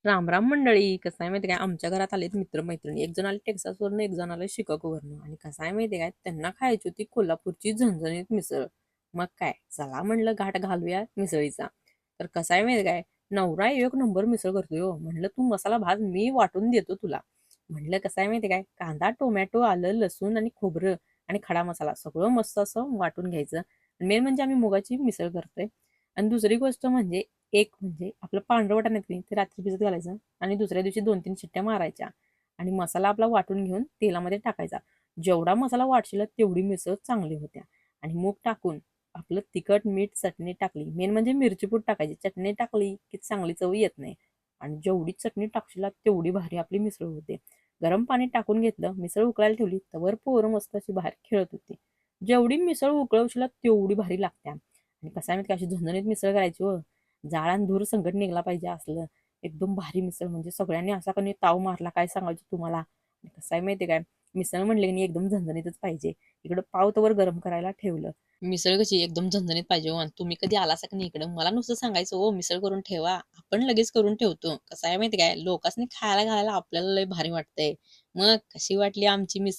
राम राम मंडळी. कसं आहे माहिती काय, आमच्या घरात आलेत मित्रमैत्रिणी. एक जण आले टेक्सासवरनं, एक जण आले शिकागोवरनं. आणि कसं आहे माहिती काय, त्यांना खायची होती कोल्हापूरची झणझणीत मिसळ. मग काय, चला म्हणलं घाट घालूया मिसळीचा. तर कसं आहे माहिती काय, नवरा एक नंबर मिसळ करतोय हो. म्हणलं तू मसाला भात मी वाटून देतो तुला. म्हणलं कसं आहे माहिती काय, कांदा टोमॅटो आलं लसूण आणि खोबरं आणि खडा मसाला सगळं मस्त असं वाटून घ्यायचं. मेन म्हणजे आम्ही मुगाची मिसळ करतोय. आणि दुसरी गोष्ट म्हणजे, एक म्हणजे आपलं पांढरं वाटाणं आहे की नाही, ते रात्री भिजत घालायचं आणि दुसऱ्या दिवशी 2-3 शिट्ट्या मारायच्या आणि मसाला आपला वाटून घेऊन तेलामध्ये टाकायचा. जेवढा मसाला वाटशील तेवढी मिसळ चांगली होत्या. आणि मूग टाकून आपलं तिखट, मीठ, चटणी टाकली. मेन म्हणजे मिरची पूड टाकायची. चटणी टाकली की चांगली चव येत नाही. आणि जेवढी चटणी टाकशील तेवढी भारी आपली मिसळ होते. गरम पाणी टाकून घेतलं, मिसळ उकळायला ठेवली, तवर पोरं मस्त अशी बाहेर खेळत होती. जेवढी मिसळ उकळवशील तेवढी भारी लागत्या. आणि कसं आहे माहिती का, अशी झणझणीत मिसळ करायची हो. जाळ आणि धूर संकट निघला पाहिजे असलं एकदम भारी मिसळ. म्हणजे सगळ्यांनी असा कधी ताव मारला काय सांगायचं तुम्हाला. आणि कसं आहे माहिती काय, मिसळ म्हणले की एकदम झणझणीतच पाहिजे. इकडं पाव तवर गरम करायला ठेवलं. मिसळ कशी एकदम झणझणीत पाहिजे हो. आणि तुम्ही कधी आलासा की नाही इकडं, मला नुसतं सांगायचं हो मिसळ करून ठेवा, आपण लगेच करून ठेवतो. कसं आहे माहिती काय, लोकांनी खायला घालायला आपल्याला लय भारी वाटतंय. मग कशी वाटली आमची मिसळ?